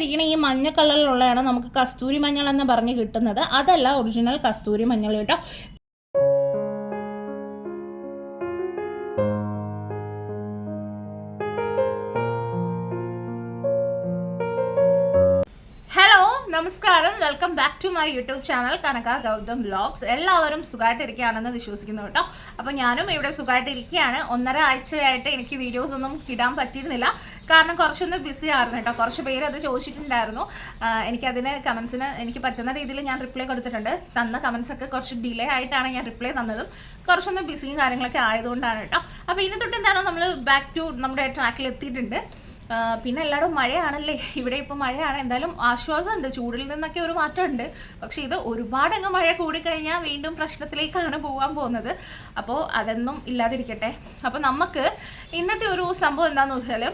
കണ്ടിരിക്കുന്ന ഈ മഞ്ഞ കളറിലുള്ളതാണ് നമുക്ക് കസ്തൂരി മഞ്ഞൾ എന്ന് പറഞ്ഞ് കിട്ടുന്നത്. അതല്ല ഒറിജിനൽ കസ്തൂരി മഞ്ഞൾ കേട്ടോ. നമസ്കാരം, welcome back to my YouTube channel Kanaka Gautam vlogs. എല്ലാവരും സുഖമായിട്ടിരിക്കുകയാണെന്ന് വിശ്വസിക്കുന്നു കേട്ടോ. അപ്പോൾ ഞാനും ഇവിടെ സുഖമായിട്ടിരിക്കുകയാണ്. 1.5 ആഴ്ചയായിട്ട് എനിക്ക് വീഡിയോസ് ഒന്നും ഇടാൻ പറ്റിയിരുന്നില്ല, കാരണം കുറച്ചൊന്ന് ബിസി ആയിരുന്നു കേട്ടോ. കുറച്ച് പേര് അത് ചോദിച്ചിട്ടുണ്ടായിരുന്നു. എനിക്കതിന് കമൻസിന് എനിക്ക് പറ്റുന്ന രീതിയിൽ ഞാൻ റിപ്ലൈ കൊടുത്തിട്ടുണ്ട്. തന്ന കമൻസൊക്കെ കുറച്ച് ഡിലേ ആയിട്ടാണ് ഞാൻ റിപ്ലൈ തന്നതും. കുറച്ചൊന്ന് ബിസിയും കാര്യങ്ങളൊക്കെ ആയതുകൊണ്ടാണ് കേട്ടോ. അപ്പോൾ ഇനി തൊട്ട് എന്താണോ നമ്മൾ ബാക്ക് ടു നമ്മുടെ ട്രാക്കിൽ എത്തിയിട്ടുണ്ട്. പിന്നെ എല്ലായിടും മഴയാണല്ലേ, ഇവിടെ ഇപ്പോൾ മഴയാണ്. എന്തായാലും ആശ്വാസമുണ്ട്, ചൂടിൽ നിന്നൊക്കെ ഒരു മാറ്റമുണ്ട്. പക്ഷേ ഇത് ഒരുപാടങ്ങ് മഴ കൂടിക്കഴിഞ്ഞാൽ വീണ്ടും പ്രശ്നത്തിലേക്കാണ് പോകാൻ പോകുന്നത്. അപ്പോൾ അതൊന്നും ഇല്ലാതിരിക്കട്ടെ. അപ്പോൾ നമുക്ക് ഇന്നത്തെ ഒരു സംഭവം എന്താണെന്ന് വെച്ചാൽ,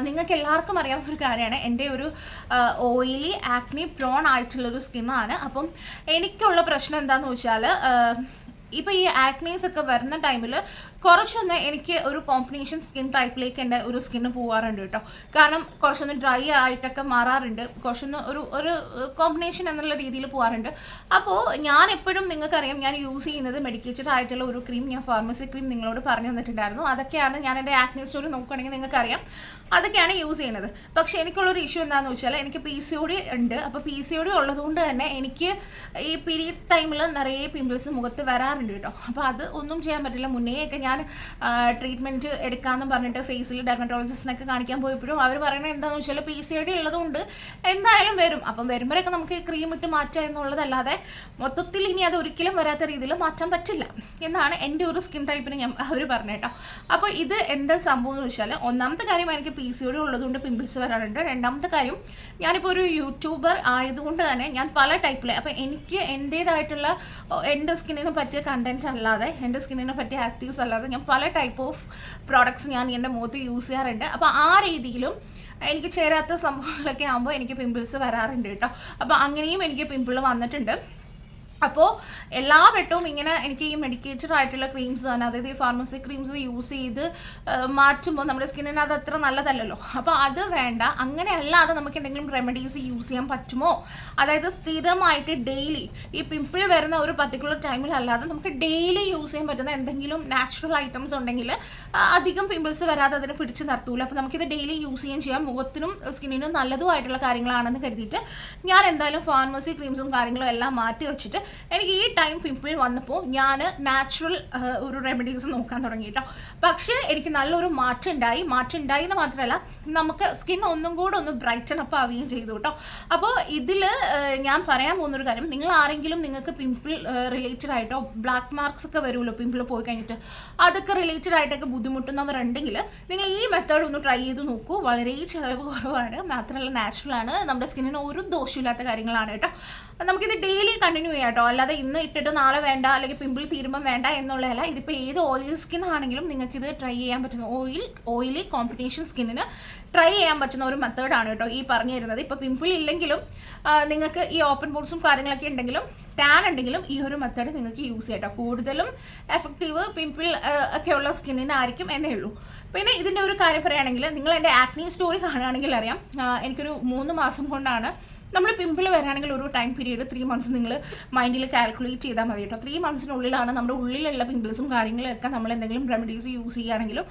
നിങ്ങൾക്ക് എല്ലാവർക്കും അറിയാവുന്ന ഒരു കാര്യമാണ്, എൻ്റെ ഒരു ഓയിലി ആക്നി പ്രോൺ ആയിട്ടുള്ളൊരു സ്കിന്നാണ്. അപ്പം എനിക്കുള്ള പ്രശ്നം എന്താണെന്ന് വെച്ചാൽ, ഇപ്പോൾ ഈ ആക്നീസ് ഒക്കെ വരുന്ന ടൈമിൽ കുറച്ചൊന്ന് എനിക്ക് ഒരു കോമ്പിനേഷൻ സ്കിൻ ടൈപ്പിലേക്ക് എൻ്റെ ഒരു സ്കിന്ന് പോകാറുണ്ട് കേട്ടോ. കാരണം കുറച്ചൊന്ന് ഡ്രൈ ആയിട്ടൊക്കെ മാറാറുണ്ട്, കുറച്ചൊന്ന് ഒരു കോമ്പിനേഷൻ എന്നുള്ള രീതിയിൽ പോകാറുണ്ട്. അപ്പോൾ ഞാൻ എപ്പോഴും നിങ്ങൾക്കറിയാം, ഞാൻ യൂസ് ചെയ്യുന്നത് മെഡിക്കേറ്റഡ് ആയിട്ടുള്ള ഒരു ക്രീം, ഞാൻ ഫാർമസി ക്രീം നിങ്ങളോട് പറഞ്ഞു തന്നിട്ടുണ്ടായിരുന്നു. അതൊക്കെയാണ് ഞാൻ എൻ്റെ ആക്നി സ്റ്റോറി നോക്കുകയാണെങ്കിൽ നിങ്ങൾക്കറിയാം, അതൊക്കെയാണ് യൂസ് ചെയ്യുന്നത്. പക്ഷേ എനിക്കുള്ളൊരു ഇഷ്യൂ എന്താണെന്ന് വെച്ചാൽ, എനിക്ക് PCOD ഉണ്ട്. അപ്പോൾ PCOD ഉള്ളതുകൊണ്ട് തന്നെ എനിക്ക് ഈ പീരിയഡ് ടൈമിൽ നിറയെ പിമ്പിൾസ് മുഖത്ത് വരാറുണ്ട് കേട്ടോ. അപ്പോൾ അത് ഒന്നും ചെയ്യാൻ പറ്റില്ല. മുന്നേയൊക്കെ ഞാൻ ട്രീറ്റ്മെൻറ്റ് എടുക്കാമെന്ന് പറഞ്ഞിട്ട് ഫേസിൽ ഡെർമറ്റോളജിസ്റ്റിനൊക്കെ കാണിക്കാൻ പോയപ്പോഴും അവർ പറയുന്നത് എന്താണെന്ന് വെച്ചാൽ, PCOD ഉള്ളതുകൊണ്ട് എന്തായാലും വരും, അപ്പം വരുമ്പോഴൊക്കെ നമുക്ക് ക്രീം ഇട്ട് മാറ്റുക എന്നുള്ളതല്ലാതെ മൊത്തത്തിൽ ഇനി അത് ഒരിക്കലും വരാത്ത രീതിയിൽ മാറ്റാൻ പറ്റില്ല എന്നാണ് എൻ്റെ ഒരു സ്കിൻ ടൈപ്പിന് അവർ പറഞ്ഞു കേട്ടോ. അപ്പോൾ ഇത് എന്താ സംഭവം എന്ന് വെച്ചാൽ, ഒന്നാമത്തെ കാര്യം എനിക്ക് PCOD ഉള്ളതുകൊണ്ട് പിമ്പിൾസ് വരാറുണ്ട്. രണ്ടാമത്തെ കാര്യം, ഞാനിപ്പോൾ ഒരു യൂട്യൂബർ ആയതുകൊണ്ട് തന്നെ ഞാൻ പല ടൈപ്പിലെ, അപ്പോൾ എനിക്ക് എൻ്റേതായിട്ടുള്ള എൻ്റെ സ്കിന്നിനെ പറ്റിയ കണ്ടൻറ്റ് അല്ലാതെ, എൻ്റെ സ്കിന്നിനെ പറ്റിയ ആക്റ്റീവ്സ് അല്ലാതെ ഞാൻ പല ടൈപ്പ് ഓഫ് പ്രോഡക്ട്സ് ഞാൻ എൻ്റെ മുഖത്ത് യൂസ് ചെയ്യാറുണ്ട്. അപ്പോൾ ആ രീതിയിലും എനിക്ക് ചേരാത്ത സംഭവങ്ങളൊക്കെ ആകുമ്പോൾ എനിക്ക് പിമ്പിൾസ് വരാറുണ്ട് കേട്ടോ. അപ്പോൾ അങ്ങനെയും എനിക്ക് പിമ്പിൾ വന്നിട്ടുണ്ട്. അപ്പോൾ എല്ലാ വട്ടവും ഇങ്ങനെ എനിക്ക് ഈ മെഡിക്കേറ്റഡ് ആയിട്ടുള്ള ക്രീംസ് തന്നെ, അതായത് ഈ ഫാർമസി ക്രീംസ് യൂസ് ചെയ്ത് മാറ്റുമ്പോൾ നമ്മുടെ സ്കിന്നിന് അത് അത്ര നല്ലതല്ലല്ലോ. അപ്പോൾ അത് വേണ്ട. അങ്ങനെ അല്ലാതെ നമുക്ക് എന്തെങ്കിലും റെമഡീസ് യൂസ് ചെയ്യാൻ പറ്റുമോ, അതായത് സ്ഥിരമായിട്ട് ഡെയിലി ഈ പിമ്പിൾ വരുന്ന ഒരു പർട്ടിക്കുലർ ടൈമിലല്ലാതെ നമുക്ക് ഡെയിലി യൂസ് ചെയ്യാൻ പറ്റുന്ന എന്തെങ്കിലും നാച്ചുറൽ ഐറ്റംസ് ഉണ്ടെങ്കിൽ അധികം പിമ്പിൾസ് വരാതെ അതിനെ പിടിച്ച് നിർത്തൂല. അപ്പോൾ നമുക്കിത് ഡെയിലി യൂസ് ചെയ്യാൻ മുഖത്തിനും സ്കിന്നിനും നല്ലതുമായിട്ടുള്ള കാര്യങ്ങളാണെന്ന് കരുതിയിട്ട് ഞാൻ എന്തായാലും ഫാർമസി ക്രീംസും കാര്യങ്ങളും എല്ലാം മാറ്റി വെച്ചിട്ട് എനിക്ക് ഈ ടൈം പിമ്പിൾ വന്നപ്പോൾ ഞാൻ നാച്ചുറൽ ഒരു റെമഡീസ് നോക്കാൻ തുടങ്ങി കേട്ടോ. പക്ഷേ എനിക്ക് നല്ലൊരു മാറ്റം ഉണ്ടായി എന്ന് മാത്രമല്ല, നമുക്ക് സ്കിൻ ഒന്നും കൂടെ ഒന്ന് ബ്രൈറ്റൻ അപ്പ് ആവുകയും ചെയ്തു കേട്ടോ. അപ്പോൾ ഇതിൽ ഞാൻ പറയാൻ പോകുന്നൊരു കാര്യം, നിങ്ങൾ ആരെങ്കിലും നിങ്ങൾക്ക് പിമ്പിൾ റിലേറ്റഡ് ആയിട്ടോ ബ്ലാക്ക് മാർക്സ് ഒക്കെ വരുമല്ലോ പിമ്പിൾ പോയി കഴിഞ്ഞിട്ട്, അതൊക്കെ റിലേറ്റഡ് ആയിട്ടൊക്കെ ബുദ്ധിമുട്ടുന്നവരുണ്ടെങ്കിൽ നിങ്ങൾ ഈ മെത്തേഡ് ഒന്ന് ട്രൈ ചെയ്ത് നോക്കൂ. വളരെ ചിലവ് കുറവാണ്, മാത്രമല്ല നാച്ചുറലാണ്, നമ്മുടെ സ്കിന്നിന് ഒരു ദോഷമില്ലാത്ത കാര്യങ്ങളാണ് കേട്ടോ. നമുക്കിത് ഡെയിലി കണ്ടിന്യൂ ചെയ്യാം കേട്ടോ. അല്ലാതെ ഇന്ന് ഇട്ടിട്ട് നാളെ വേണ്ട, അല്ലെങ്കിൽ പിമ്പിൾ തീരുമ്പം വേണ്ട എന്നുള്ളതല്ല. ഇതിപ്പോൾ ഏത് ഓയിൽ സ്കിൻ ആണെങ്കിലും നിങ്ങൾക്കിത് ട്രൈ ചെയ്യാൻ പറ്റുന്ന ഓയിലി കോമ്പിനേഷൻ സ്കിന്നിന് ട്രൈ ചെയ്യാൻ പറ്റുന്ന ഒരു മെത്തേഡാണ് കേട്ടോ ഈ പറഞ്ഞു തരുന്നത്. ഇപ്പോൾ പിമ്പിൾ ഇല്ലെങ്കിലും നിങ്ങൾക്ക് ഈ ഓപ്പൺ പോൾസും കാര്യങ്ങളൊക്കെ ഉണ്ടെങ്കിലും ടാൻ ഉണ്ടെങ്കിലും ഈ ഒരു മെത്തേഡ് നിങ്ങൾക്ക് യൂസ് ചെയ്യാം കേട്ടോ. കൂടുതലും എഫക്റ്റീവ് പിമ്പിൾ ഒക്കെയുള്ള സ്കിന്നിനായിരിക്കും എന്നേ ഉള്ളൂ. പിന്നെ ഇതിൻ്റെ ഒരു കാര്യം പറയുകയാണെങ്കിൽ, നിങ്ങൾ എൻ്റെ ആക്നി സ്റ്റോറി കാണുകയാണെങ്കിൽ അറിയാം, എനിക്കൊരു 3 മാസം കൊണ്ടാണ് നമ്മൾ പിമ്പിൾ വരാണെങ്കിൽ ഒരു ടൈം പീരീഡ് 3 മന്ത്സ് നിങ്ങൾ മൈൻഡിൽ കാൽക്കുലേറ്റ് ചെയ്താൽ മതി കേട്ടോ. 3 മന്ത്സിനുള്ളിലാണ് നമ്മുടെ ഉള്ളിലുള്ള പിമ്പിൾസും കാര്യങ്ങളൊക്കെ നമ്മൾ എന്തെങ്കിലും റെമഡീസ് യൂസ് ചെയ്യുകയാണെങ്കിലും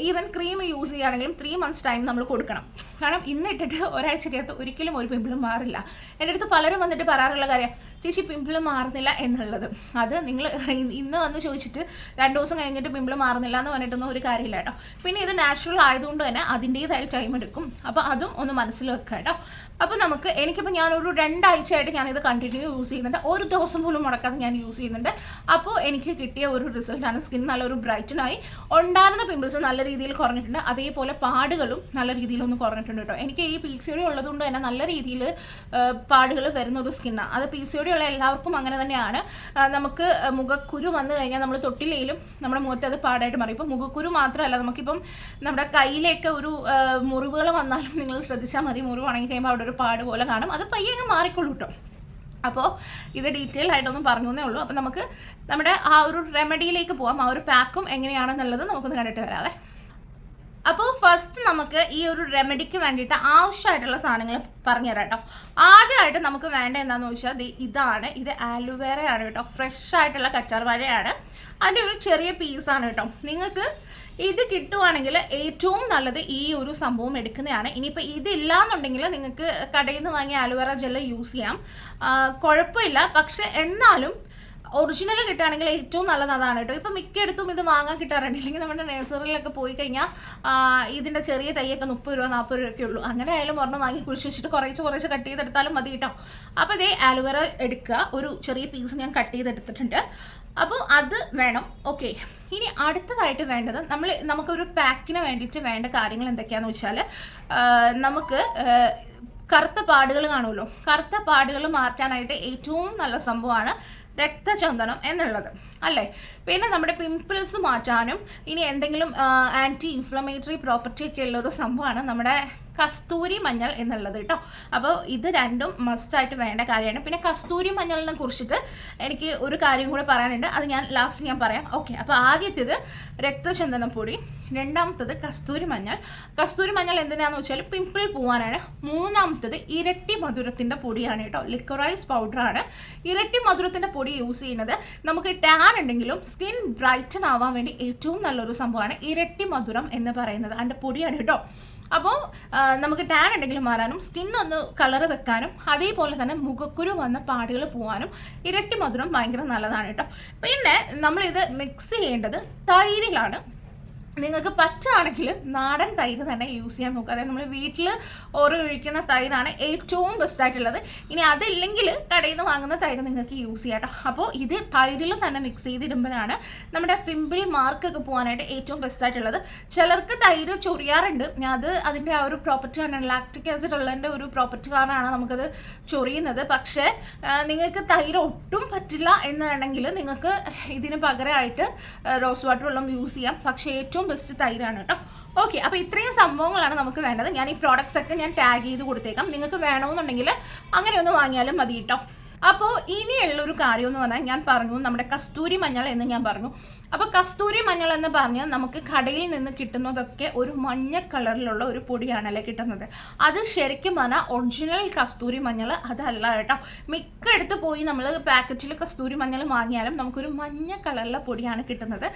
ഈവൻ ക്രീം യൂസ് ചെയ്യുകയാണെങ്കിലും 3 മന്ത്സ് ടൈം നമ്മൾ കൊടുക്കണം. കാരണം ഇന്ന് ഇട്ടിട്ട് ഒരാഴ്ചക്കകത്ത് ഒരിക്കലും ഒരു പിമ്പിളും മാറില്ല. എൻ്റെ അടുത്ത് പലരും വന്നിട്ട് പറയാറുള്ള കാര്യം, ചേച്ചി പിമ്പിൾ മാറുന്നില്ല എന്നുള്ളത്. അത് നിങ്ങൾ ഇന്ന് വന്ന് ചോദിച്ചിട്ട് 2 ദിവസം കഴിഞ്ഞിട്ട് പിമ്പിൾ മാറുന്നില്ല എന്ന് പറഞ്ഞിട്ടൊന്നും ഒരു കാര്യമില്ല കേട്ടോ. പിന്നെ ഇത് നാച്ചുറൽ ആയതുകൊണ്ട് തന്നെ അതിൻ്റേതായ ടൈം എടുക്കും. അപ്പോൾ അതും ഒന്ന് മനസ്സിൽ വെക്കുക കേട്ടോ. അപ്പോൾ എനിക്കിപ്പോൾ ഞാനൊരു 2 ആഴ്ചയായിട്ട് ഞാനിത് കണ്ടിന്യൂ യൂസ് ചെയ്യുന്നുണ്ട്. ഒരു ദിവസം പോലും മുടക്കാതെ ഞാൻ യൂസ് ചെയ്യുന്നുണ്ട്. അപ്പോൾ എനിക്ക് കിട്ടിയ ഒരു റിസൾട്ടാണ്, സ്കിൻ നല്ലൊരു ബ്രൈറ്റനായി, ഉണ്ടായിരുന്ന പിമ്പിൾസ് നല്ല രീതിയിൽ കുറഞ്ഞിട്ടുണ്ട്, അതേപോലെ പാടുകളും നല്ല രീതിയിലൊന്ന് കുറഞ്ഞിട്ടുണ്ട് കേട്ടോ. എനിക്ക് ഈ PCOD ഉള്ളതുകൊണ്ട് തന്നെ നല്ല രീതിയിൽ പാടുകൾ വരുന്ന ഒരു സ്കിന്നാണ്. അത് PCOD ഉള്ള എല്ലാവർക്കും അങ്ങനെ തന്നെയാണ്. നമുക്ക് മുഖക്കുരു വന്നു കഴിഞ്ഞാൽ നമ്മൾ തൊട്ടില്ലെങ്കിലും നമ്മുടെ മുഖത്ത് അത് പാടായിട്ട് മാറി. ഇപ്പോൾ മുഖക്കുരു മാത്രമല്ല, നമുക്കിപ്പം നമ്മുടെ കയ്യിലേക്ക് ഒരു മുറിവുകൾ വന്നാലും നിങ്ങൾ ശ്രദ്ധിച്ചാൽ മതി, മുറിവ് ഉണങ്ങി കഴിയുമ്പോൾ അവിടെ ഒരു പാട് പോലെ കാണും. അത് പയ്യെ മാറിക്കൊള്ളൂ കേട്ടോ. അപ്പോൾ ഇത് ഡീറ്റെയിൽ ആയിട്ടൊന്നും പറഞ്ഞു എന്നേ ഉള്ളൂ. അപ്പോൾ നമുക്ക് നമ്മുടെ ആ ഒരു റെമഡിയിലേക്ക് പോകാം. ആ ഒരു പാക്കും എങ്ങനെയാണെന്നുള്ളത് നമുക്കൊന്ന് കണ്ടിട്ട് വരാവേ. അപ്പോൾ ഫസ്റ്റ് നമുക്ക് ഈ ഒരു റെമഡിക്ക് വേണ്ടിയിട്ട് ആവശ്യമായിട്ടുള്ള സാധനങ്ങൾ പറഞ്ഞു തരാം കേട്ടോ. ആദ്യമായിട്ട് നമുക്ക് വേണ്ട എന്താണെന്ന് വെച്ചാൽ ഇതാണ്. ഇത് ആലുവേറയാണ് കേട്ടോ. ഫ്രഷ് ആയിട്ടുള്ള കറ്റാർവാഴയാണ്. അതിൻ്റെ ഒരു ചെറിയ പീസാണ് കേട്ടോ. നിങ്ങൾക്ക് ഇത് കിട്ടുവാണെങ്കിൽ ഏറ്റവും നല്ലത് ഈ ഒരു സംഭവം എടുക്കുന്നതാണ്. ഇനിയിപ്പോൾ ഇതില്ലാന്നുണ്ടെങ്കിൽ നിങ്ങൾക്ക് കടയിൽ നിന്ന് വാങ്ങിയ ആലുവേറ ജെല്ല് യൂസ് ചെയ്യാം, കുഴപ്പമില്ല. പക്ഷെ എന്നാലും ഒറിജിനൽ കിട്ടുകയാണെങ്കിൽ ഏറ്റവും നല്ലത് അതാണ് കേട്ടോ. ഇപ്പം മിക്കയിടത്തും ഇത് വാങ്ങാൻ കിട്ടാറുണ്ട്. ഇല്ലെങ്കിൽ നമ്മുടെ നഴ്സറിയിലൊക്കെ പോയി കഴിഞ്ഞാൽ ഇതിൻ്റെ ചെറിയ തൈയൊക്കെ 30 രൂപ 40 രൂപയൊക്കെ ഉള്ളൂ. അങ്ങനെ ആയാലും ഒരെണ്ണം വാങ്ങി കുഴിച്ച് വെച്ചിട്ട് കുറേശ്ശെ കട്ട് ചെയ്തെടുത്താലും മതി കേട്ടോ. അപ്പോൾ ഇതേ ആലുവേറ എടുക്കുക. ഒരു ചെറിയ പീസ് ഞാൻ കട്ട് ചെയ്തെടുത്തിട്ടുണ്ട്. അപ്പോൾ അത് വേണം. ഓക്കെ, ഇനി അടുത്തതായിട്ട് വേണ്ടത് നമുക്കൊരു പാക്കിന് വേണ്ടിയിട്ട് വേണ്ട കാര്യങ്ങൾ എന്തൊക്കെയാണെന്ന് വെച്ചാൽ, നമുക്ക് കറുത്ത പാടുകൾ കാണുമല്ലോ. കറുത്ത പാടുകൾ മാറ്റാനായിട്ട് ഏറ്റവും നല്ല സംഭവമാണ് രക്തചന്ദനം എന്നുള്ളത് അല്ലേ. പിന്നെ നമ്മുടെ പിമ്പിൾസ് മാറ്റാനും ഇനി എന്തെങ്കിലും ആൻറ്റി ഇൻഫ്ലമേറ്ററി പ്രോപ്പർട്ടി ഒക്കെ ഉള്ളൊരു സംഭവമാണ് നമ്മുടെ കസ്തൂരി മഞ്ഞൾ എന്നുള്ളത് കേട്ടോ. അപ്പോൾ ഇത് രണ്ടും മസ്റ്റായിട്ട് വേണ്ട കാര്യമാണ്. പിന്നെ കസ്തൂരി മഞ്ഞളിനെ കുറിച്ചിട്ട് എനിക്ക് ഒരു കാര്യം കൂടെ പറയാനുണ്ട്, അത് ലാസ്റ്റ് ഞാൻ പറയാം. ഓക്കെ, അപ്പോൾ ആദ്യത്തേത് രക്തചന്ദനം പൊടി, രണ്ടാമത്തത് കസ്തൂരി മഞ്ഞൾ. കസ്തൂരി മഞ്ഞൾ എന്തിനാന്ന് വെച്ചാൽ പിമ്പിൾ പോവാനാണ്. മൂന്നാമത്തത് ഇരട്ടി മധുരത്തിൻ്റെ പൊടിയാണ് കേട്ടോ. ലിക്വറൈസ് പൗഡറാണ്. ഇരട്ടി മധുരത്തിൻ്റെ പൊടി യൂസ് ചെയ്യുന്നത് നമുക്ക് ടാൻ ഉണ്ടെങ്കിലും സ്കിൻ ബ്രൈറ്റൻ ആവാൻ വേണ്ടി ഏറ്റവും നല്ലൊരു സംഭവമാണ് ഇരട്ടി മധുരം എന്ന് പറയുന്നത്. അതിൻ്റെ പൊടിയാണ് കേട്ടോ. അപ്പോൾ നമുക്ക് ടാൻ ഉണ്ടെങ്കിലും മാറാനും സ്കിന്നൊന്ന് കളറ് വെക്കാനും അതേപോലെ തന്നെ മുഖക്കുരു വന്ന പാടുകൾ പോകാനും ഇരട്ടി മധുരം ഭയങ്കര നല്ലതാണ് കേട്ടോ. പിന്നെ നമ്മളിത് മിക്സ് ചെയ്യേണ്ടത് തൈരിലാണ്. നിങ്ങൾക്ക് പറ്റുകയാണെങ്കിൽ നാടൻ തൈര് തന്നെ യൂസ് ചെയ്യാൻ നോക്കുക. അതായത് നമ്മൾ വീട്ടിൽ ഒഴിക്കുന്ന തൈരാണ് ഏറ്റവും ബെസ്റ്റ് ആയിട്ടുള്ളത്. ഇനി അതില്ലെങ്കിൽ കടയിൽ നിന്ന് വാങ്ങുന്ന തൈര് നിങ്ങൾക്ക് യൂസ് ചെയ്യാം കേട്ടോ. അപ്പോൾ ഇത് തൈരിൽ തന്നെ മിക്സ് ചെയ്തിടുമ്പോഴാണ് നമ്മുടെ പിമ്പിൾ മാർക്കൊക്കെ പോകാനായിട്ട് ഏറ്റവും ബെസ്റ്റ് ആയിട്ടുള്ളത്. ചിലർക്ക് തൈര് ചൊറിയാറുണ്ട്. അതിൻ്റെ ആ ഒരു പ്രോപ്പർട്ടിയാണ്, ലാക്റ്റിക് ആസിഡ് ഉള്ളതിൻ്റെ ഒരു പ്രോപ്പർട്ടി കാരണമാണ് നമുക്കത് ചൊറിയുന്നത്. പക്ഷേ നിങ്ങൾക്ക് തൈര് ഒട്ടും പറ്റില്ല എന്നുണ്ടെങ്കിൽ നിങ്ങൾക്ക് ഇതിന് പകരമായിട്ട് റോസ് വാട്ടർ വെള്ളം യൂസ് ചെയ്യാം. പക്ഷേ ഏറ്റവും ബെസ്റ്റ് തൈരാണ് കേട്ടോ. ഓക്കെ, അപ്പോൾ ഇത്രയും സംഭവങ്ങളാണ് നമുക്ക് വേണ്ടത്. ഞാൻ ഈ പ്രോഡക്ട്സ് ഒക്കെ ഞാൻ ടാഗ് ചെയ്ത് കൊടുത്തേക്കാം. നിങ്ങൾക്ക് വേണമെന്നുണ്ടെങ്കിൽ അങ്ങനെ ഒന്ന് വാങ്ങിയാലും മതി കേട്ടോ. അപ്പോൾ ഇനിയുള്ളൊരു കാര്യം എന്ന് പറഞ്ഞാൽ, ഞാൻ പറഞ്ഞു നമ്മുടെ കസ്തൂരി മഞ്ഞൾ എന്ന് ഞാൻ പറഞ്ഞു. അപ്പോൾ കസ്തൂരി മഞ്ഞൾ എന്ന് പറഞ്ഞാൽ നമുക്ക് കടയിൽ നിന്ന് കിട്ടുന്നതൊക്കെ ഒരു മഞ്ഞ കളറിലുള്ള ഒരു പൊടിയാണല്ലേ കിട്ടുന്നത്. അത് ശരിക്കും പറഞ്ഞാൽ ഒറിജിനൽ കസ്തൂരി മഞ്ഞൾ അതല്ല കേട്ടോ. മിക്കയിടത്ത് പോയി നമ്മൾ പാക്കറ്റിൽ കസ്തൂരി മഞ്ഞൾ വാങ്ങിയാലും നമുക്കൊരു മഞ്ഞ കളറിലെ പൊടിയാണ് കിട്ടുന്നത്.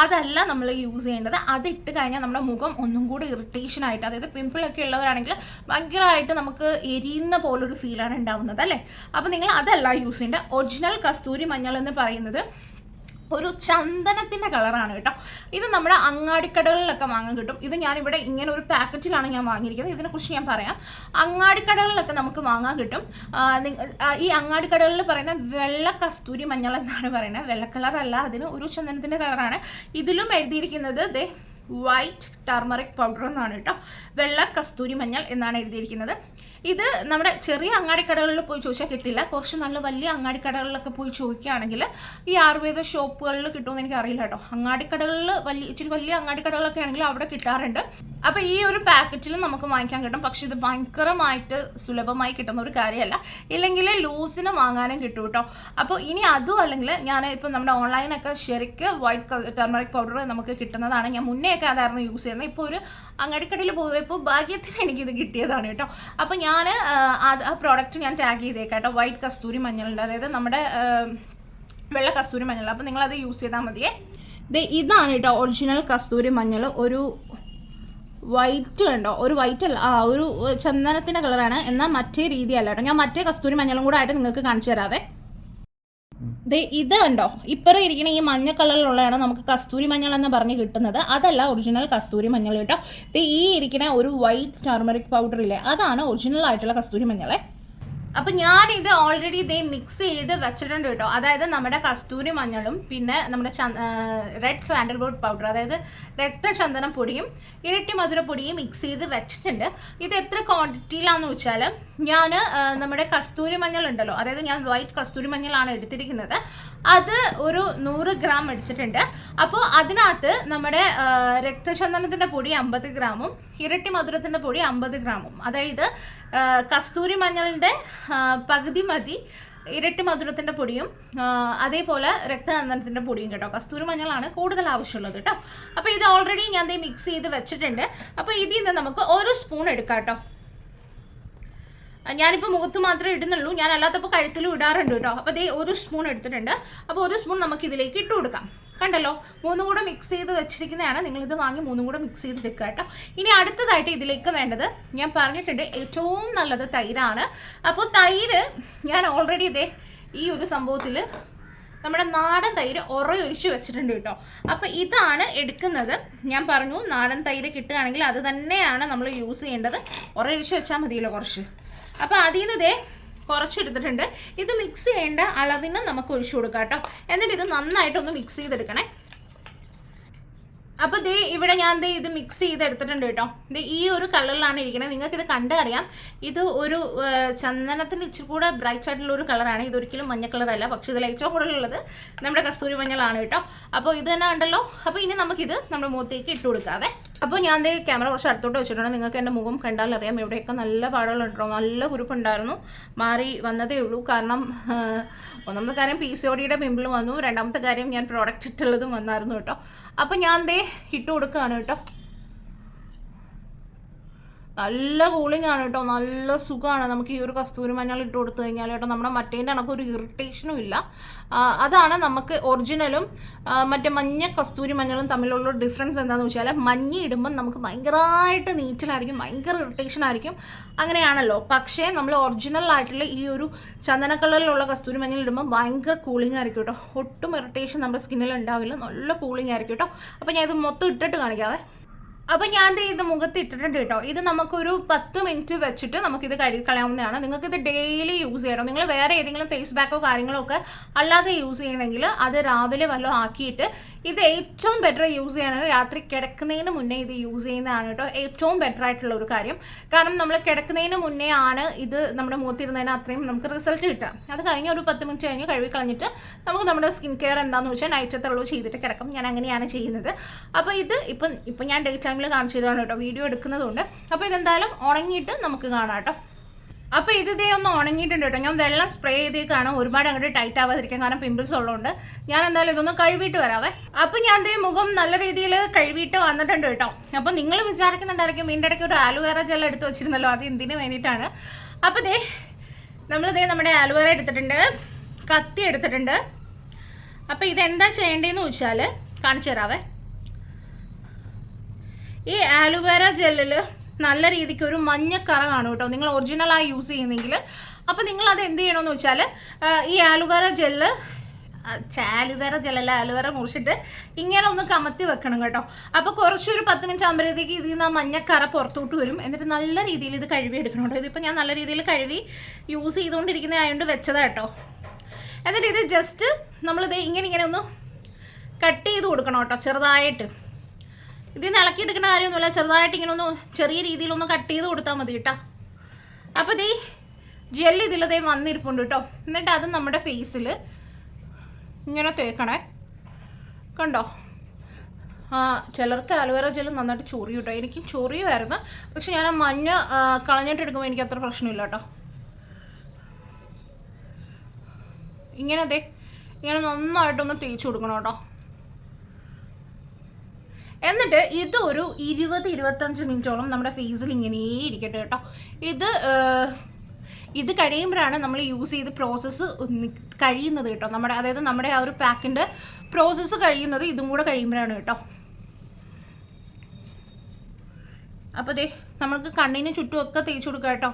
അതല്ല നമ്മൾ യൂസ് ചെയ്യേണ്ടത്. അതിട്ട് കഴിഞ്ഞാൽ നമ്മുടെ മുഖം ഒന്നും കൂടി ഇറിറ്റേഷൻ ആയിട്ട്, അതായത് പിമ്പിളൊക്കെ ഉള്ളവരാണെങ്കിൽ ഭയങ്കരമായിട്ട് നമുക്ക് എരിയുന്ന പോലൊരു ഫീലാണ് ഉണ്ടാവുന്നത് അല്ലേ. അപ്പോൾ നിങ്ങൾ അതല്ല യൂസ് ചെയ്യേണ്ടത്. ഒറിജിനൽ കസ്തൂരി മഞ്ഞൾ എന്ന് പറയുന്നത് ഒരു ചന്ദനത്തിൻ്റെ കളറാണ് കേട്ടോ. ഇത് നമ്മുടെ അങ്ങാടിക്കടകളിലൊക്കെ വാങ്ങാൻ കിട്ടും. ഇത് ഞാനിവിടെ ഇങ്ങനെ ഒരു പാക്കറ്റിലാണ് ഞാൻ വാങ്ങിയിരിക്കുന്നത്. ഇതിനെക്കുറിച്ച് ഞാൻ പറയാം. അങ്ങാടിക്കടകളിലൊക്കെ നമുക്ക് വാങ്ങാൻ കിട്ടും. ഈ അങ്ങാടിക്കടകളിൽ പറയുന്ന വെള്ള കസ്തൂരി മഞ്ഞൾ എന്നാണ് പറയുന്നത്. വെള്ള കളറല്ല, അതിന് ഒരു ചന്ദനത്തിൻ്റെ കളറാണ്. ഇതിലും എഴുതിയിരിക്കുന്നത് വൈറ്റ് ടർമറിക് പൗഡർ എന്നാണ് കേട്ടോ. വെള്ള കസ്തൂരി മഞ്ഞൾ എന്നാണ് എഴുതിയിരിക്കുന്നത്. ഇത് നമ്മുടെ ചെറിയ അങ്ങാടിക്കടകളിൽ പോയി ചോദിച്ചാൽ കിട്ടില്ല. കുറച്ച് നല്ല വലിയ അങ്ങാടിക്കടകളിലൊക്കെ പോയി ചോദിക്കുകയാണെങ്കിൽ ഈ ആയുർവേദ ഷോപ്പുകളിൽ കിട്ടുമെന്ന് എനിക്ക് അറിയില്ല കേട്ടോ. അങ്ങാടിക്കടകളിൽ ഇച്ചിരി വലിയ അങ്ങാടിക്കടകളൊക്കെ ആണെങ്കിൽ അവിടെ കിട്ടാറുണ്ട്. അപ്പോൾ ഈ ഒരു പാക്കറ്റിലും നമുക്ക് വാങ്ങിക്കാൻ കിട്ടും. പക്ഷെ ഇത് ഭയങ്കരമായിട്ട് സുലഭമായി കിട്ടുന്ന ഒരു കാര്യമല്ല. ഇല്ലെങ്കിൽ ലൂസിന് വാങ്ങാനും കിട്ടും കേട്ടോ. അപ്പോൾ ഇനി അതും അല്ലെങ്കിൽ ഞാൻ ഇപ്പം നമ്മുടെ ഓൺലൈനൊക്കെ ശരിക്ക് വൈറ്റ് ടർമറിക് പൗഡർ നമുക്ക് കിട്ടുന്നതാണ്. ഞാൻ മുന്നേയൊക്കെ അതായിരുന്നു യൂസ് ചെയ്യുന്നത്. ഇപ്പോൾ ഒരു അങ്ങാടിക്കടയിൽ പോയപ്പോൾ ഭാഗ്യത്തിന് എനിക്കിത് കിട്ടിയതാണ് കേട്ടോ. അപ്പോൾ ഞാൻ ആ പ്രോഡക്റ്റ് ഞാൻ ടാഗ് ചെയ്തേക്കാം കേട്ടോ. വൈറ്റ് കസ്തൂരി മഞ്ഞളുണ്ട്, അതായത് നമ്മുടെ വെള്ള കസ്തൂരി മഞ്ഞൾ. അപ്പോൾ നിങ്ങളത് യൂസ് ചെയ്താൽ മതിയേ. ഇതാണ് കേട്ടോ ഒറിജിനൽ കസ്തൂരി മഞ്ഞൾ. ഒരു വൈറ്റ് കണ്ടോ, ഒരു വൈറ്റ് അല്ല, ഒരു ചന്ദനത്തിൻ്റെ കളറാണ്. എന്നാൽ മറ്റേ രീതിയല്ല കേട്ടോ. ഞാൻ മറ്റേ കസ്തൂരി മഞ്ഞളും കൂടെ ആയിട്ട് നിങ്ങൾക്ക് കാണിച്ചു തരാവേ. ഇത് കണ്ടോ, ഇപ്പുറം ഇരിക്കുന്ന ഈ മഞ്ഞ കളറിലുള്ളതാണ് നമുക്ക് കസ്തൂരി മഞ്ഞൾ എന്ന് പറഞ്ഞ് കിട്ടുന്നത്. അതല്ല ഒറിജിനൽ കസ്തൂരി മഞ്ഞൾ കേട്ടോ. ഈ ഇരിക്കുന്ന ഒരു വൈറ്റ് ടർമറിക് പൗഡർ ഇല്ലേ, അതാണ് ഒറിജിനൽ ആയിട്ടുള്ള കസ്തൂരി മഞ്ഞളെ. അപ്പം ഞാനിത് ഓൾറെഡി മിക്സ് ചെയ്ത് വെച്ചിട്ടുണ്ട് കേട്ടോ. അതായത് നമ്മുടെ കസ്തൂരി മഞ്ഞളും പിന്നെ നമ്മുടെ റെഡ് സാൻഡൽവുഡ് പൗഡർ, അതായത് രക്തചന്ദനം പൊടിയും ഇരട്ടി മധുര പൊടിയും മിക്സ് ചെയ്ത് വെച്ചിട്ടുണ്ട്. ഇത് എത്ര ക്വാണ്ടിറ്റിയിലാണെന്ന് വെച്ചാൽ, ഞാൻ നമ്മുടെ കസ്തൂരി മഞ്ഞൾ ഉണ്ടല്ലോ, അതായത് ഞാൻ വൈറ്റ് കസ്തൂരി മഞ്ഞളാണ് എടുത്തിരിക്കുന്നത്. അത് ഒരു 100 ഗ്രാം എടുത്തിട്ടുണ്ട്. അപ്പോൾ അതിനകത്ത് നമ്മുടെ രക്തചന്ദനത്തിൻ്റെ പൊടി 50 ഗ്രാമും ഇരട്ടി മധുരത്തിൻ്റെ പൊടി 50 ഗ്രാമും, അതായത് കസ്തൂരി മഞ്ഞളിൻ്റെ പകുതി മതി ഇരട്ടി മധുരത്തിൻ്റെ പൊടിയും അതേപോലെ രക്തചന്ദനത്തിൻ്റെ പൊടിയും കേട്ടോ. കസ്തൂരി മഞ്ഞളാണ് കൂടുതൽ ആവശ്യമുള്ളത് കേട്ടോ. അപ്പോൾ ഇത് ഓൾറെഡി ഞാൻ മിക്സ് ചെയ്ത് വെച്ചിട്ടുണ്ട്. അപ്പോൾ ഇതിൽ നിന്ന് നമുക്ക് 1 സ്പൂൺ എടുക്കാം കേട്ടോ. ഞാനിപ്പോൾ മുഖത്ത് മാത്രമേ ഇടുന്നുള്ളൂ, ഞാൻ അല്ലാത്തപ്പോൾ കഴുത്തിലും ഇടാറുണ്ട് കേട്ടോ. അപ്പോൾ ഇതേ 1 സ്പൂൺ എടുത്തിട്ടുണ്ട്. അപ്പോൾ 1 സ്പൂൺ നമുക്ക് ഇതിലേക്ക് ഇട്ട് കൊടുക്കാം. കണ്ടല്ലോ, 3 കൂടെ മിക്സ് ചെയ്ത് വെച്ചിരിക്കുന്നതാണ്. നിങ്ങളിത് വാങ്ങി 3 കൂടെ മിക്സ് ചെയ്ത് വെക്കുക കേട്ടോ. ഇനി അടുത്തതായിട്ട് ഇതിലേക്ക് വേണ്ടത് ഞാൻ പറഞ്ഞിട്ടുണ്ട്, ഏറ്റവും നല്ലത് തൈരാണ്. അപ്പോൾ തൈര് ഞാൻ ഓൾറെഡി ഇതേ ഈ ഒരു സംഭവത്തിൽ നമ്മുടെ നാടൻ തൈര് ഉറയൊഴിച്ച് വെച്ചിട്ടുണ്ട് കേട്ടോ. അപ്പോൾ ഇതാണ് എടുക്കുന്നത്. ഞാൻ പറഞ്ഞു നാടൻ തൈര് കിട്ടുകയാണെങ്കിൽ അത് തന്നെയാണ് നമ്മൾ യൂസ് ചെയ്യേണ്ടത്. ഉറയൊഴിച്ച് വെച്ചാൽ മതിയല്ലോ കുറച്ച്. അപ്പോൾ അതിൽ നിന്ന് ഇതേ കുറച്ചെടുത്തിട്ടുണ്ട്. ഇത് മിക്സ് ചെയ്യേണ്ട അളവിന് നമുക്ക് ഒഴിച്ചു കൊടുക്കാം കേട്ടോ. എന്നിട്ട് ഇത് നന്നായിട്ടൊന്ന് മിക്സ് ചെയ്തെടുക്കണേ. അപ്പോൾ ഇവിടെ ഞാൻ ഇത് മിക്സ് ചെയ്തെടുത്തിട്ടുണ്ട് കേട്ടോ. ഈ ഒരു കളറിലാണ് ഇരിക്കുന്നത്. നിങ്ങൾക്കിത് കണ്ടറിയാം. ഇത് ഒരു ചന്ദനത്തിന് ഇച്ചിരി കൂടെ ബ്രൈറ്റ് ആയിട്ടുള്ള ഒരു കളറാണ്. ഇതൊരിക്കലും മഞ്ഞ കളറല്ല. പക്ഷേ ഇതിൽ ഏറ്റവും കൂടുതലുള്ളത് നമ്മുടെ കസ്തൂരി മഞ്ഞളാണ് കേട്ടോ. അപ്പോൾ ഇത് തന്നെ ഉണ്ടല്ലോ. അപ്പോൾ ഇനി നമുക്കിത് നമ്മുടെ മുഖത്തേക്ക് ഇട്ട് കൊടുക്കാവേ. അപ്പോൾ ഞാൻ ക്യാമറ കുറച്ച് അടുത്തോട്ട് വെച്ചിട്ടുണ്ട്. നിങ്ങൾക്ക് എൻ്റെ മുഖം കണ്ടാൽ അറിയാം. ഇവിടെയൊക്കെ നല്ല പാടുകളുണ്ടോ, നല്ല കുരുപ്പുണ്ടായിരുന്നു. മാറി വന്നതേ ഉള്ളൂ. കാരണം ഒന്നാമത്തെ കാര്യം PCODയുടെ പിമ്പിൾ വന്നു. രണ്ടാമത്തെ കാര്യം ഞാൻ പ്രോഡക്റ്റ് ഇട്ടുള്ളതും വന്നായിരുന്നു കേട്ടോ. അപ്പോൾ ഞാൻ ഇട്ട് കൊടുക്കുകയാണ് കേട്ടോ. നല്ല കൂളിംഗ് ആണ് കേട്ടോ, നല്ല സുഖമാണ് നമുക്ക് ഈ ഒരു കസ്തൂരി മഞ്ഞൾ ഇട്ട് കൊടുത്തു കഴിഞ്ഞാൽ കേട്ടോ. നമ്മുടെ മറ്റേൻ്റെ കണക്കൊരു ഇറിറ്റേഷനും ഇല്ല. അതാണ് നമുക്ക് ഒറിജിനലും മറ്റേ മഞ്ഞ കസ്തൂരി മഞ്ഞളും തമ്മിലുള്ള ഡിഫറൻസ് എന്താണെന്ന് വെച്ചാൽ, മഞ്ഞ ഇടുമ്പം നമുക്ക് ഭയങ്കരമായിട്ട് നീറ്റിലായിരിക്കും, ഭയങ്കര ഇറിറ്റേഷൻ ആയിരിക്കും, അങ്ങനെയാണല്ലോ. പക്ഷേ നമ്മൾ ഒറിജിനൽ ആയിട്ടുള്ള ഈ ഒരു ചന്ദന കളറിലുള്ള കസ്തൂരി മഞ്ഞൾ ഇടുമ്പോൾ ഭയങ്കര കൂളിംഗ് ആയിരിക്കും കേട്ടോ. ഒട്ടും ഇറിറ്റേഷൻ നമ്മുടെ സ്കിന്നിൽ ഉണ്ടാവില്ല, നല്ല കൂളിംഗ് ആയിരിക്കും കേട്ടോ. അപ്പോൾ ഞാൻ ഇത് മൊത്തം ഇട്ടിട്ട് കാണിക്കാവേ. അപ്പോൾ ഞാൻ ഇത് മുഖത്ത് ഇട്ടിട്ടുണ്ട് കേട്ടോ. ഇത് നമുക്കൊരു 10 മിനിറ്റ് വെച്ചിട്ട് നമുക്കിത് കഴുകി കളയാവുന്നതാണ്. നിങ്ങൾക്കിത് ഡെയിലി യൂസ് ചെയ്യണം. നിങ്ങൾ വേറെ ഏതെങ്കിലും ഫേസ് പാക്കോ കാര്യങ്ങളോ ഒക്കെ അല്ലാതെ യൂസ് ചെയ്യണമെങ്കിൽ അത് രാവിലെ വല്ലതും ആക്കിയിട്ട്, ഇത് ഏറ്റവും ബെറ്റർ യൂസ് ചെയ്യാനാണ് രാത്രി കിടക്കുന്നതിന് മുന്നേ ഇത് യൂസ് ചെയ്യുന്നതാണ് കേട്ടോ ഏറ്റവും ബെറ്റർ ആയിട്ടുള്ള ഒരു കാര്യം. കാരണം നമ്മൾ കിടക്കുന്നതിന് മുന്നേ ആണ് ഇത് നമ്മുടെ മുഖത്തിരുന്നതിന് അത്രയും നമുക്ക് റിസൾട്ട് കിട്ടുക. അത് കഴിഞ്ഞ് ഒരു 10 മിനിറ്റ് കഴിഞ്ഞ് കഴുകി കളഞ്ഞിട്ട് നമുക്ക് നമ്മുടെ സ്കിൻ കെയർ എന്താണെന്ന് വെച്ചാൽ നൈറ്റത്തുള്ളൂ ചെയ്തിട്ട് കിടക്കും. ഞാൻ അങ്ങനെയാണ് ചെയ്യുന്നത്. അപ്പോൾ ഇത് ഇപ്പം ഞാൻ ഡേ ടൈമിൽ കാണിച്ചു തരാണ് കേട്ടോ, വീഡിയോ എടുക്കുന്നതുകൊണ്ട്. അപ്പോൾ ഇതെന്തായാലും ഉണങ്ങിയിട്ട് നമുക്ക് കാണാം കേട്ടോ. അപ്പോൾ ഇതേ ഒന്ന് ഉണങ്ങിയിട്ടുണ്ട് കേട്ടോ. ഞാൻ വെള്ളം സ്പ്രേ ചെയ്തേക്കാണ്, ഒരുപാട് അങ്ങോട്ട് ടൈറ്റ് ആവാതിരിക്കാൻ, കാരണം പിമ്പിൾസ് ഉള്ളതുകൊണ്ട്. ഞാൻ എന്തായാലും ഇതൊന്ന് കഴുകിയിട്ട് വരാവേ. അപ്പോൾ ഞാൻ മുഖം നല്ല രീതിയിൽ കഴുകിയിട്ട് വന്നിട്ടുണ്ട് കേട്ടോ. അപ്പോൾ നിങ്ങൾ വിചാരിക്കുന്നുണ്ടായിരിക്കും ഇതിൻ്റെ ഇടയ്ക്ക് ഒരു ആലുവേറ ജെൽ എടുത്ത് വെച്ചിരുന്നല്ലോ, അത് എന്തിനു വേണ്ടിയിട്ടാണ്. അപ്പോൾ നമ്മൾ നമ്മുടെ ആലുവേറ എടുത്തിട്ടുണ്ട്, കത്തി എടുത്തിട്ടുണ്ട്. അപ്പോൾ ഇതെന്താ ചെയ്യേണ്ടതെന്ന് വെച്ചാൽ കാണിച്ചു തരാവേ. ഈ ആലുവേറ ജെല്ലിൽ നല്ല രീതിക്ക് ഒരു മഞ്ഞക്കറ കാണും കേട്ടോ, നിങ്ങൾ ഒറിജിനലായി യൂസ് ചെയ്യുന്നെങ്കിൽ. അപ്പോൾ നിങ്ങളത് എന്ത് ചെയ്യണമെന്ന് വെച്ചാൽ, ഈ ആലുവേറ ജെല്ലല്ല, ആലുവേറ മുറിച്ചിട്ട് ഇങ്ങനെ ഒന്ന് കമത്തി വെക്കണം കേട്ടോ. അപ്പോൾ കുറച്ചൊരു 10 മിനിറ്റ് ആകുമ്പോഴത്തേക്ക് ഇതിൽ നിന്ന് ആ മഞ്ഞക്കറ പുറത്തോട്ട് വരും. എന്നിട്ട് നല്ല രീതിയിൽ ഇത് കഴുകി എടുക്കണം കേട്ടോ. ഇതിപ്പോൾ ഞാൻ നല്ല രീതിയിൽ കഴുകി യൂസ് ചെയ്തുകൊണ്ടിരിക്കുന്നത് ആയതുകൊണ്ട് വെച്ചതാ കേട്ടോ. എന്നിട്ട് ഇത് ജസ്റ്റ് നമ്മളിത് ഇങ്ങനെ ഒന്ന് കട്ട് ചെയ്ത് കൊടുക്കണം കേട്ടോ, ചെറുതായിട്ട്. ഇതിന് ഇളക്കിയെടുക്കുന്ന കാര്യമൊന്നുമില്ല, ചെറുതായിട്ട് ഇങ്ങനെ ഒന്ന് ചെറിയ രീതിയിലൊന്ന് കട്ട് ചെയ്ത് കൊടുത്താൽ മതി കേട്ടോ. അപ്പോൾ ജെല്ല് ഇതിലതേ വന്നിരിപ്പുണ്ട് കേട്ടോ. എന്നിട്ട് അത് നമ്മുടെ ഫേസിൽ ഇങ്ങനെ തേക്കണേ, കണ്ടോ. ചിലർക്ക് ആലുവേറ ജെല്ല് നന്നായിട്ട് ചൊറിയും കേട്ടോ. എനിക്കും ചൊറിയുമായിരുന്നു, പക്ഷെ ഞാൻ ആ മഞ്ഞ കളഞ്ഞിട്ട് എടുക്കുമ്പോൾ എനിക്ക് അത്ര പ്രശ്നമില്ല കേട്ടോ. ഇങ്ങനെ നന്നായിട്ടൊന്ന് തേച്ച് കൊടുക്കണം കേട്ടോ. എന്നിട്ട് ഇത് ഒരു 20-25 മിനിറ്റോളം നമ്മുടെ ഫേസിൽ ഇങ്ങനെ ഇരിക്കട്ടെ കേട്ടോ. ഇത് കഴിയുമ്പോഴാണ് നമ്മൾ യൂസ് ചെയ്ത് പ്രോസസ്സ് കഴിയുന്നത് കേട്ടോ. അതായത് നമ്മുടെ ആ ഒരു പാക്കിൻ്റെ പ്രോസസ്സ് കഴിയുന്നത് ഇതും കൂടെ കഴിയുമ്പോഴാണ് കേട്ടോ. അപ്പോൾ നമ്മൾക്ക് കണ്ണിന് ചുറ്റുമൊക്കെ തേച്ച് കൊടുക്കാം കേട്ടോ.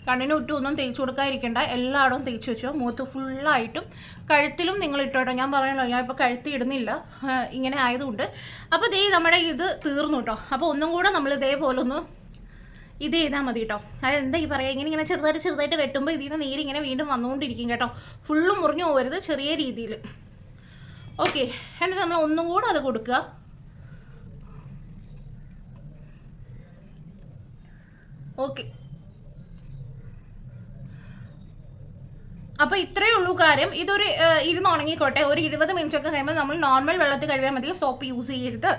കണ്ണിന് ചുറ്റും ഒന്നും തേച്ച് കൊടുക്കാതിരിക്കേണ്ട, എല്ലായിടവും തേച്ച് വെച്ചോ. മുഖത്ത് ഫുള്ളായിട്ടും കഴുത്തിലും നിങ്ങൾ ഇട്ടോ കേട്ടോ. ഞാൻ പറയണല്ലോ, ഞാൻ ഇപ്പോൾ കഴുത്തി ഇടുന്നില്ല ഇങ്ങനെ ആയതുകൊണ്ട്. അപ്പോൾ നമ്മുടെ ഇത് തീർന്നു കേട്ടോ. അപ്പോൾ ഒന്നും കൂടെ നമ്മൾ ഇതേപോലെ ഒന്ന് ഇത് ചെയ്താൽ മതി കേട്ടോ. അതെന്താ പറയുക, ഇങ്ങനെ ചെറുതായിട്ട് വെട്ടുമ്പോൾ ഇതിന് നീരിങ്ങനെ വീണ്ടും വന്നുകൊണ്ടിരിക്കും കേട്ടോ. ഫുള്ളും മുറിഞ്ഞു പോകരുത്, ചെറിയ രീതിയിൽ. ഓക്കെ, എന്നിട്ട് നമ്മൾ ഒന്നും കൂടെ അത് കൊടുക്കുക. ഓക്കെ, അപ്പോൾ ഇത്രയേ ഉള്ളൂ കാര്യം. ഇതൊരു ഇരുന്ന് ഉണങ്ങിക്കോട്ടെ. ഒരു 20 മിനിറ്റ് ഒക്കെ കഴിയുമ്പോൾ നമ്മൾ നോർമൽ വെള്ളത്തിൽ കഴുകിയാൽ മതി. സോപ്പ് യൂസ് ചെയ്യരുത്.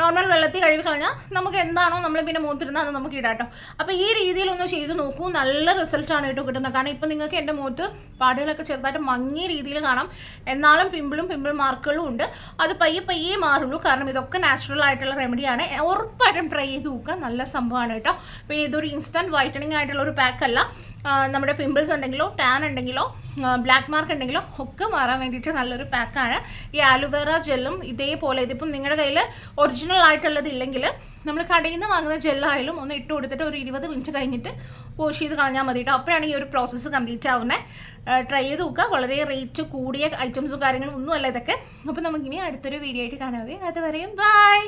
നോർമൽ വെള്ളത്തിൽ കഴുകി കളഞ്ഞാൽ നമുക്ക് എന്താണോ നമ്മൾ പിന്നെ മുഖത്തിരുന്ന് അത് നമുക്ക് ഇടാട്ടോ. അപ്പോൾ ഈ രീതിയിലൊന്ന് ചെയ്ത് നോക്കൂ. നല്ല റിസൾട്ടാണ് കേട്ടോ കിട്ടുന്നത്. കാരണം ഇപ്പം നിങ്ങൾക്ക് എൻ്റെ മുഖത്ത് പാടുകളൊക്കെ ചെറുതായിട്ട് മങ്ങിയ രീതിയിൽ കാണാം. എന്നാലും പിമ്പിൾ മാർക്കുകളും ഉണ്ട്. അത് പയ്യെ മാറുള്ളൂ. കാരണം ഇതൊക്കെ നാച്ചുറൽ ആയിട്ടുള്ള റെമഡിയാണ്. ഉറപ്പായിട്ടും ട്രൈ ചെയ്ത് നോക്കുക. നല്ല സംഭവമാണ് കേട്ടോ. പിന്നെ ഇതൊരു ഇൻസ്റ്റൻറ്റ് വൈറ്റനിങ് ആയിട്ടുള്ള ഒരു പാക്കല്ല. നമ്മുടെ പിമ്പിൾസ് ഉണ്ടെങ്കിലോ ടാൻ ഉണ്ടെങ്കിലോ ബ്ലാക്ക് മാർക്ക് ഉണ്ടെങ്കിലോ ഒക്കെ മാറാൻ വേണ്ടിയിട്ട് നല്ലൊരു പാക്കാണ്. ഈ ആലുവേറ ജെല്ലും ഇതേപോലെ, ഇതിപ്പം നിങ്ങളുടെ കയ്യിൽ ഒറിജിനൽ ആയിട്ടുള്ളത് ഇല്ലെങ്കിൽ നമ്മൾ കടയിൽ നിന്ന് വാങ്ങുന്ന ജെല്ലായാലും ഒന്ന് ഇട്ട് കൊടുത്തിട്ട് ഒരു 20 മിനിറ്റ് കഴിഞ്ഞിട്ട് വാഷ് ചെയ്ത് കളഞ്ഞാൽ മതി കേട്ടോ. അപ്പോഴാണ് ഈ ഒരു പ്രോസസ്സ് കംപ്ലീറ്റ് ആവുന്നത്. ട്രൈ ചെയ്ത് നോക്കുക. വളരെ റേറ്റ് കൂടിയ ഐറ്റംസും കാര്യങ്ങളും ഒന്നുമല്ല ഇതൊക്കെ. അപ്പോൾ നമുക്കിനി അടുത്തൊരു വീഡിയോ ആയിട്ട് കാണാവേ. അതുവരെയും ബൈ.